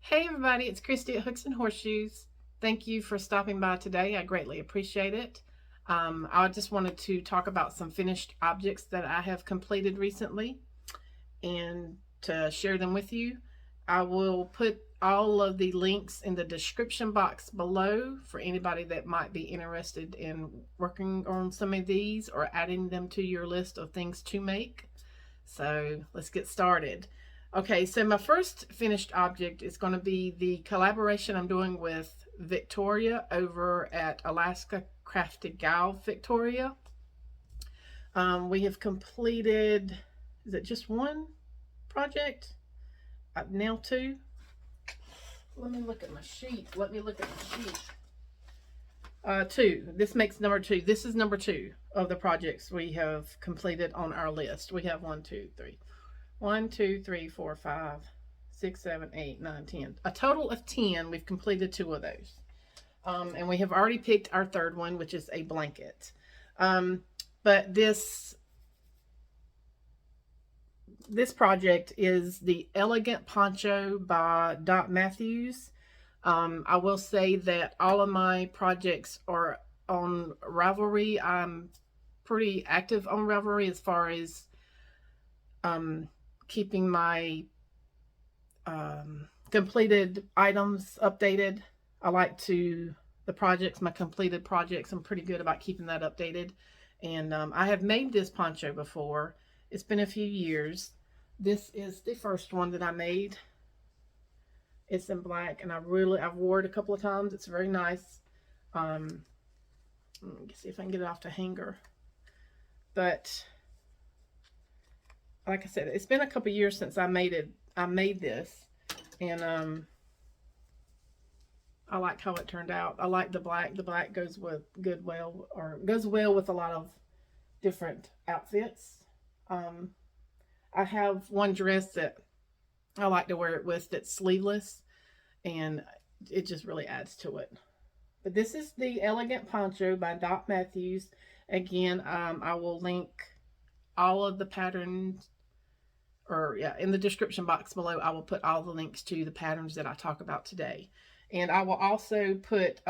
Hey everybody, it's Christy at Hooks and Horseshoes. Thank you for stopping by today. I greatly appreciate it. I just wanted to talk about some finished objects that I have completed recently and to share them with you. I will put all of the links in the description box below for anybody that might be interested in working on some of these or adding them to your list of things to make. So let's get started. Okay, so my first finished object is going to be the collaboration I'm doing with Victoria over at Alaska Crafted Gal Victoria. We have completed, is it just one project? Now two. Let me look at my sheet. Two. This makes number two. This is number two of the projects we have completed on our list. We have 6, 7, 8, 9, 10. A total of 10. We've completed two of those. And we have already picked our third one, which is a blanket. But this project is the Elegant Poncho by Dot Matthews. I will say that all of my projects are on Ravelry. I'm pretty active on Ravelry as far as keeping my completed items updated. I like to, my completed projects, I'm pretty good about keeping that updated. And I have made this poncho before. It's been a few years. This is the first one that I made. It's in black, and I've wore it a couple of times. It's very nice. Let me see if I can get it off the hanger. But like I said, it's been a couple of years since I made it. I made this, and I like how it turned out. I like the black. The black goes goes well with a lot of different outfits. I have one dress that I like to wear it with that's sleeveless, and it just really adds to it. But this is the Elegant Poncho by Dot Matthews. Again, I will link all of the patterns, or yeah, in the description box below. I will put all the links to the patterns that I talk about today. And I will also put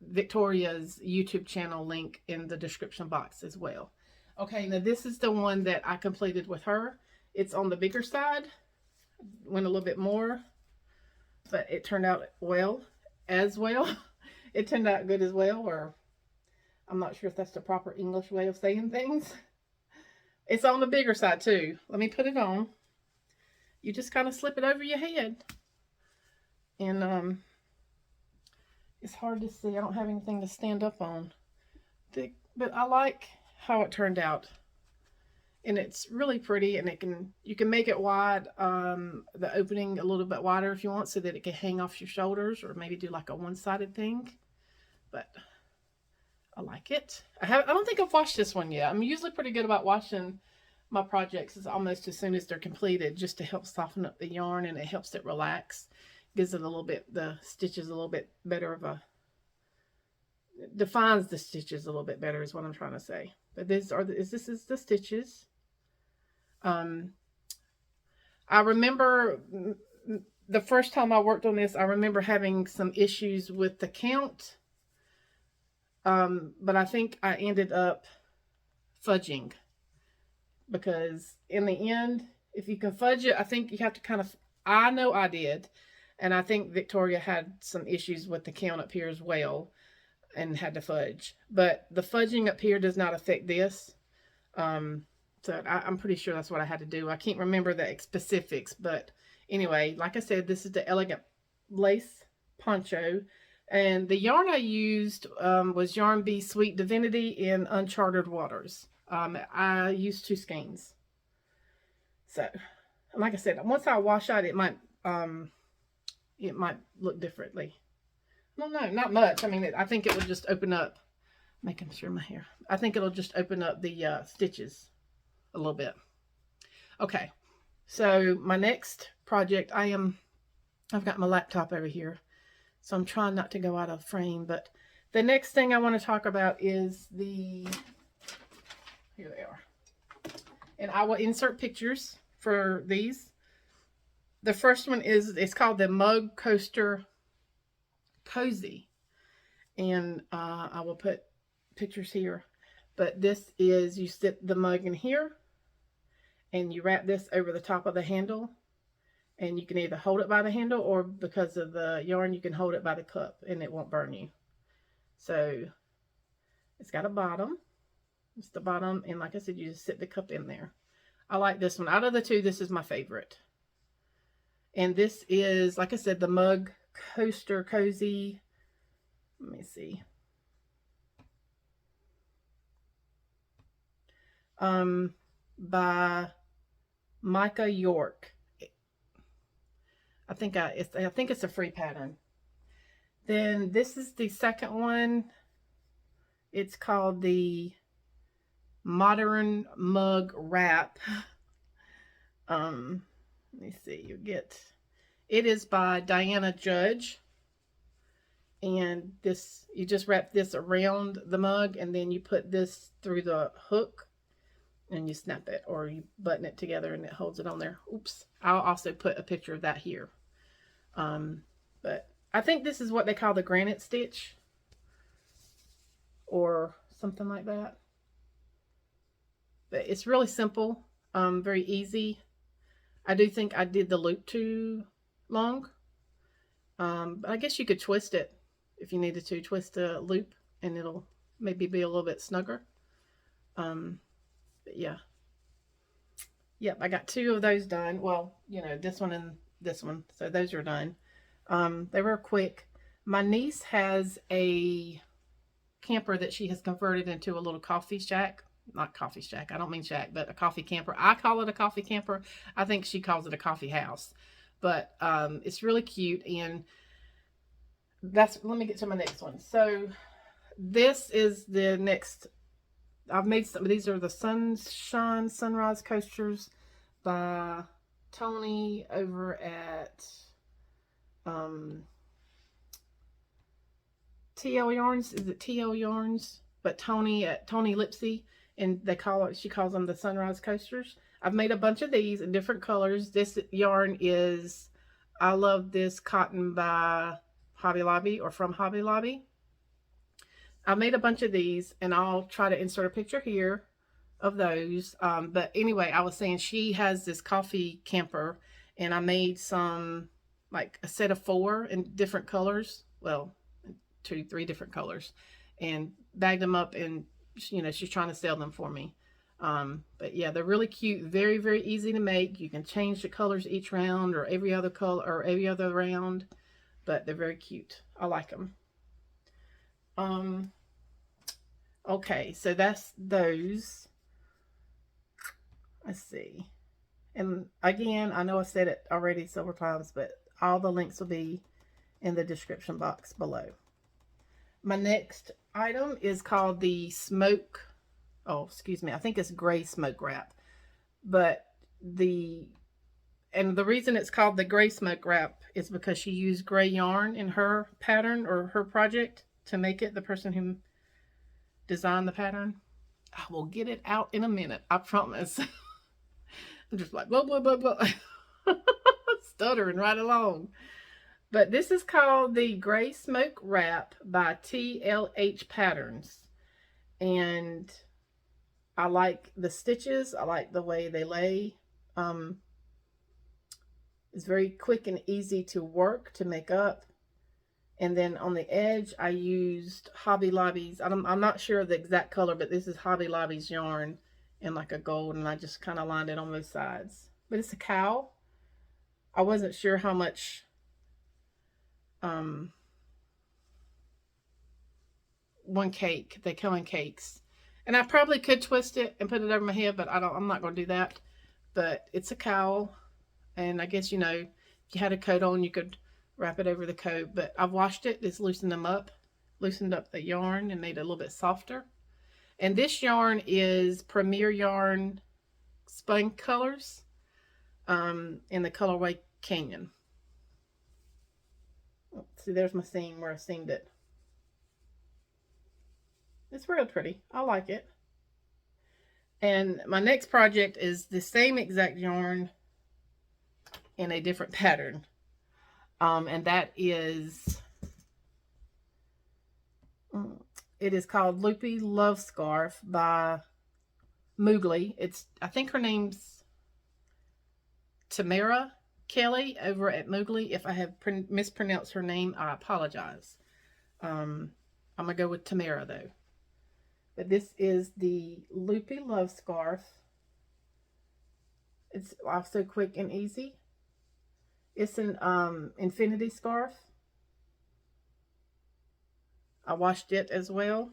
Victoria's YouTube channel link in the description box as well. Okay, now this is the one that I completed with her. It's on the bigger side. Went a little bit more, but it turned out as well. It turned out good as well, or I'm not sure if that's the proper English way of saying things. It's on the bigger side too. Let me put it on. You just kind of slip it over your head. And it's hard to see. I don't have anything to stand up on. But I like how it turned out. And it's really pretty, and you can make it wide, the opening a little bit wider if you want, so that it can hang off your shoulders, or maybe do like a one-sided thing. But I like it. I don't think I've washed this one yet. I'm usually pretty good about washing my projects almost as soon as they're completed, just to help soften up the yarn, and it helps it relax. Gives it a little bit, the stitches a little bit better of a, defines the stitches a little bit better is what I'm trying to say. But this is the stitches. I remember the first time I worked on this, I remember having some issues with the count. But I think I ended up fudging, because in the end, if you can fudge it, I think you have to kind of, I know I did. And I think Victoria had some issues with the count up here as well, and had to fudge. But the fudging up here does not affect this. So I'm pretty sure that's what I had to do. I can't remember the specifics, but anyway, like I said, this is the Elegant Lace Poncho. And the yarn I used was Yarn Bee Sweet Divinity in Uncharted Waters. I used 2 skeins. So, like I said, once I wash out, it might look differently. Well, no, not much. I mean, I think it will just open up, making sure my hair. I think it'll just open up the stitches a little bit. Okay, so my next project, I've got my laptop over here, so I'm trying not to go out of frame, but the next thing I want to talk about is here they are. And I will insert pictures for these. The first one is, it's called the Mug Coaster Cozy. And I will put pictures here. But this is, you sit the mug in here and you wrap this over the top of the handle, and you can either hold it by the handle, or because of the yarn, you can hold it by the cup and it won't burn you. So it's got a bottom. It's the bottom, and like I said, you just sit the cup in there. I like this one. Out of the two, this is my favorite. And this is, like I said, the Mug Coaster Cozy. Let me see. By Micah York. I think it's a free pattern. Then this is the second one. It's called the Modern Mug Wrap. Let me see. It is by Diana Judge. And this, you just wrap this around the mug, and then you put this through the hook and you snap it, or you button it together and it holds it on there. Oops. I'll also put a picture of that here. But I think this is what they call the granite stitch, or something like that. But it's really simple, very easy. I do think I did the loop too long. But I guess you could twist it if you needed to. Twist the loop and it'll maybe be a little bit snugger. But yeah. Yep, I got two of those done. Well, you know, this one and this one. So those are done. They were quick. My niece has a camper that she has converted into a little coffee shack. Not coffee shack. I don't mean shack, but a coffee camper. I call it a coffee camper. I think she calls it a coffee house. But it's really cute. And let me get to my next one. So this is the next. I've made some. These are the Sunrise Coasters by Tony over at TL Yarns. Is it TL Yarns? But Tony at Tony Lipsy, and she calls them the Sunrise Coasters. I've made a bunch of these in different colors. This yarn is, I love this cotton by Hobby Lobby, or from Hobby Lobby. I made a bunch of these, and I'll try to insert a picture here of those. But anyway, I was saying she has this coffee camper, and I made some, like a set of 4 in different colors. Well, 2, 3 different colors, and bagged them up, and you know, she's trying to sell them for me. But yeah, they're really cute. Very, very easy to make. You can change the colors each round, or every other color, or every other round, but they're very cute. I like them. Okay, so that's those. Let's see. And again, I know I said it already several times, but all the links will be in the description box below. My next item is called the I think it's gray smoke wrap. But the reason it's called the gray smoke wrap is because she used gray yarn in her pattern, or her project, to make it. The person who designed the pattern. I will get it out in a minute, I promise. I'm just like blah blah blah blah. Stuttering right along. But this is called the Gray Smoke Wrap by TLH Patterns. And I like the stitches. I like the way they lay. It's very quick and easy to work, to make up. And then on the edge, I used Hobby Lobby's. I'm not sure of the exact color, but this is Hobby Lobby's yarn in like a gold. And I just kind of lined it on both sides. But it's a cowl. I wasn't sure how much one cake. They come in cakes. And I probably could twist it and put it over my head, but I'm not going to do that. But it's a cowl. And I guess, you know, if you had a coat on, you could wrap it over the coat. But I've washed it. It's loosened up the yarn and made it a little bit softer. And this yarn is Premier Yarn Spun Colors in the colorway Canyon. See, there's my seam where I seamed it. It's real pretty. I like it. And my next project is the same exact yarn in a different pattern. And that is, it is called Loopy Love Scarf by Moogly. I think her name's Tamara Kelly over at Moogly. If I have mispronounced her name, I apologize. I'm going to go with Tamara though. But this is the Loopy Love Scarf. It's also quick and easy. It's an infinity scarf. I washed it as well.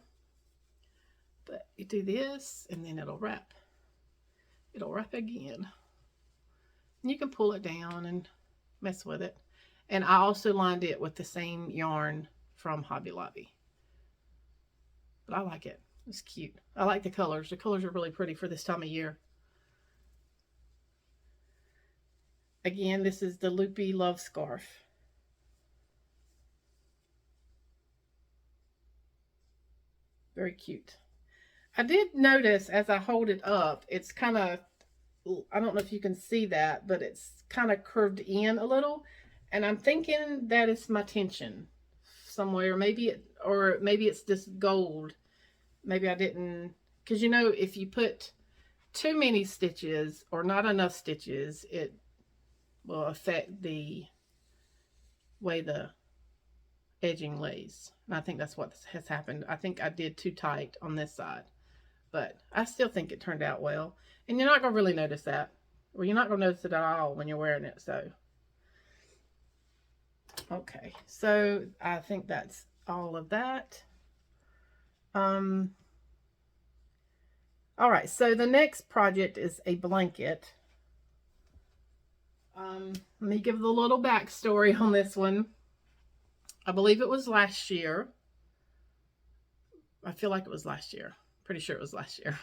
But you do this and then it'll wrap. It'll wrap again. And you can pull it down and mess with it. And I also lined it with the same yarn from Hobby Lobby. But I like it. It's cute. I like the colors. The colors are really pretty for this time of year. Again, this is the Loopy Love Scarf. Very cute. I did notice as I hold it up, it's kind of, I don't know if you can see that, but it's kind of curved in a little. And I'm thinking that it's my tension somewhere. Maybe it's this gold. Maybe I didn't, because you know, if you put too many stitches or not enough stitches, it will affect the way the edging lays. And I think that's what has happened. I think I did too tight on this side, but I still think it turned out well. And you're not going to really notice that. Well, you're not going to notice it at all when you're wearing it. So, okay. So I think that's all of that. All right. So the next project is a blanket. Let me give a little backstory on this one. I believe it was last year. I feel like it was last year. Pretty sure it was last year.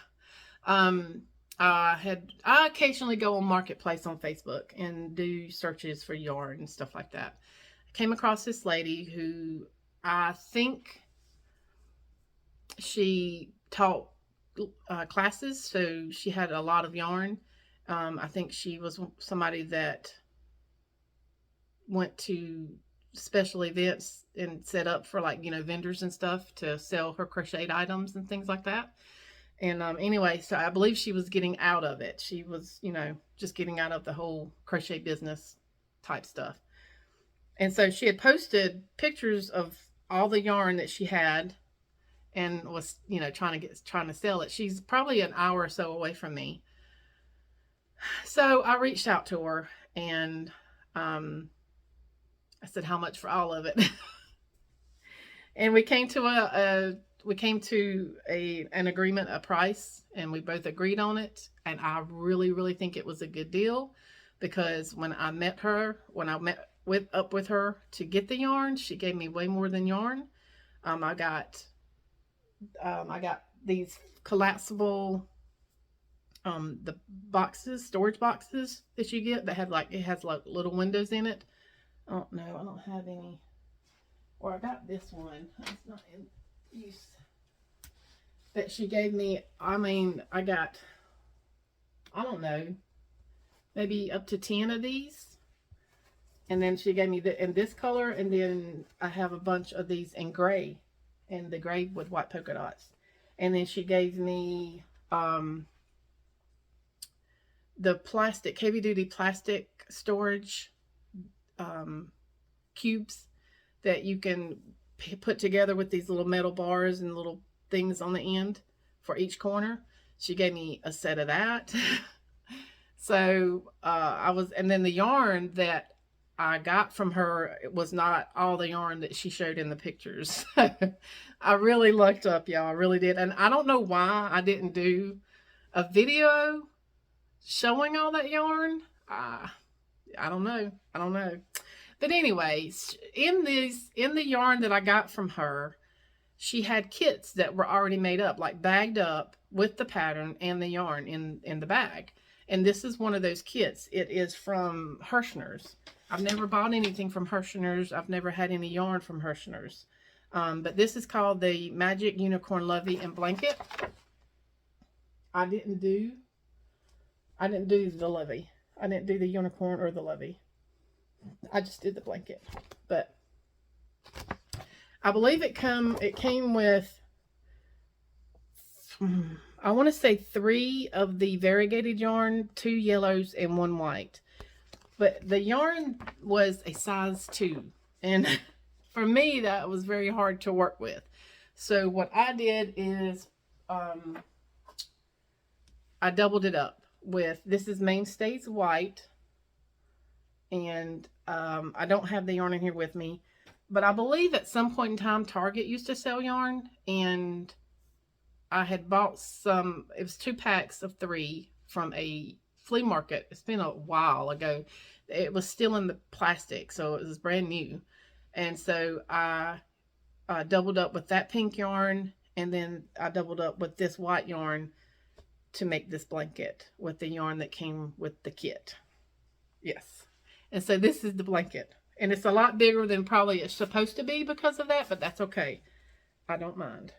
I occasionally go on Marketplace on Facebook and do searches for yarn and stuff like that. I came across this lady who I think she taught classes, so she had a lot of yarn. I think she was somebody that went to special events and set up for, like, you know, vendors and stuff to sell her crocheted items and things like that. And anyway, so I believe she was getting out of it. She was, you know, just getting out of the whole crochet business type stuff. And so she had posted pictures of all the yarn that she had and was, you know, trying to sell it. She's probably an hour or so away from me. So I reached out to her and I said, how much for all of it? And we came to an agreement, a price, and we both agreed on it. And I really, really think it was a good deal, because when I met up with her to get the yarn, she gave me way more than yarn. I got these collapsible, the storage boxes that you get that have it has like little windows in it. Oh no, I don't have any. Or I got this one. It's not in use. That she gave me. I mean, I got, I don't know, maybe up to 10 of these. And then she gave me in this color, and then I have a bunch of these in gray, and the gray with white polka dots. And then she gave me the plastic, heavy duty plastic storage cubes that you can put together with these little metal bars and little things on the end for each corner. She gave me a set of that. So and then the yarn that I got from her, it was not all the yarn that she showed in the pictures. I really lucked up, y'all. I really did. And I don't know why I didn't do a video showing all that yarn. I don't know. But anyways, in the yarn that I got from her, she had kits that were already made up, like bagged up with the pattern and the yarn in the bag. And this is one of those kits. It is from Hirschner's. I've never bought anything from Hirschner's. I've never had any yarn from Hirschner's. But this is called the Magic Unicorn Lovey and Blanket. I didn't do the lovey. I didn't do the unicorn or the lovey. I just did the blanket, but I believe it came with, I want to say 3 of the variegated yarn, 2 yellows, and 1 white. But the yarn was a size 2. And for me, that was very hard to work with. So what I did is I doubled it up with, this is Mainstays White. And I don't have the yarn in here with me. But I believe at some point in time, Target used to sell yarn. And I had bought some, it was 2 packs of 3 from a flea market. It's been a while ago. It was still in the plastic, so it was brand new. And so I doubled up with that pink yarn, and then I doubled up with this white yarn to make this blanket with the yarn that came with the kit. Yes. And so this is the blanket. And it's a lot bigger than probably it's supposed to be because of that, but that's okay. I don't mind.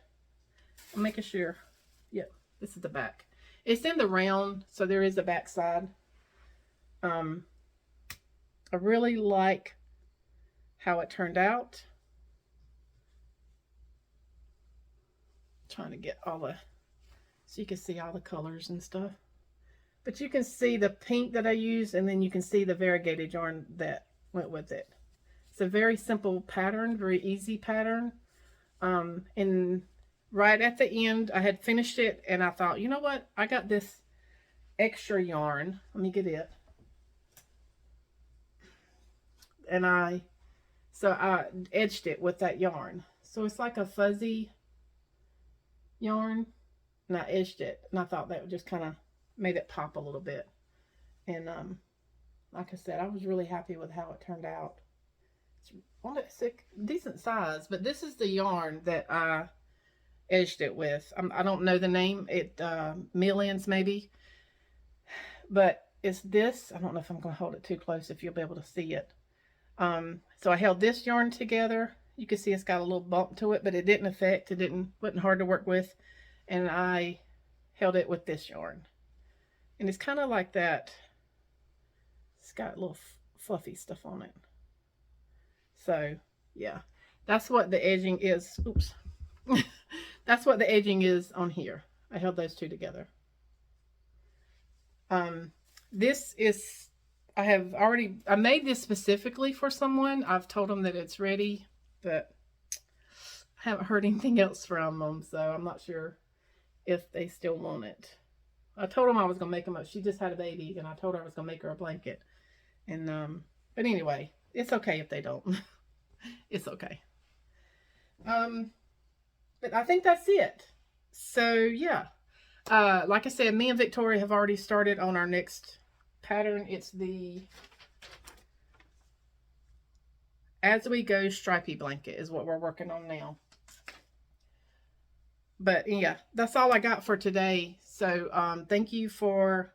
I'm making sure. Yep, this is the back. It's in the round, so there is a back side. I really like how it turned out. Trying to get all the, so you can see all the colors and stuff. But you can see the pink that I used, and then you can see the variegated yarn that went with it. It's a very simple pattern, very easy pattern. And right at the end, I had finished it, and I thought, you know what? I got this extra yarn. Let me get it. And I edged it with that yarn. So it's like a fuzzy yarn, and I edged it, and I thought that would just kind of made it pop a little bit. And like I said, I was really happy with how it turned out. It's a decent size, but this is the yarn that I edged it with. I don't know the name. It Millions maybe, but it's this. I don't know if I'm going to hold it too close if you'll be able to see it. So I held this yarn together. You can see it's got a little bump to it, but it didn't affect. It wasn't hard to work with. And I held it with this yarn. And it's kind of like that. It's got a little fluffy stuff on it. So, yeah. That's what the edging is. Oops. That's what the edging is on here. I held those 2 together. This is, I made this specifically for someone. I've told them that it's ready, but I haven't heard anything else from them, so I'm not sure if they still want it. I told them I was going to make them up. She just had a baby, and I told her I was going to make her a blanket. And, but anyway, it's okay if they don't. It's okay. But I think that's it. So, yeah. Like I said, me and Victoria have already started on our next pattern. It's the As We Go stripy blanket is what we're working on now. But yeah, that's all I got for today. So thank you for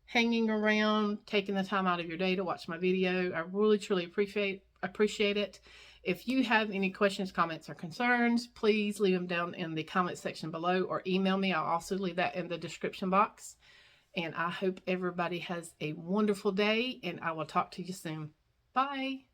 hanging around, taking the time out of your day to watch my video. I really, truly appreciate it. If you have any questions, comments, or concerns, please leave them down in the comment section below or email me. I'll also leave that in the description box. And I hope everybody has a wonderful day, and I will talk to you soon. Bye.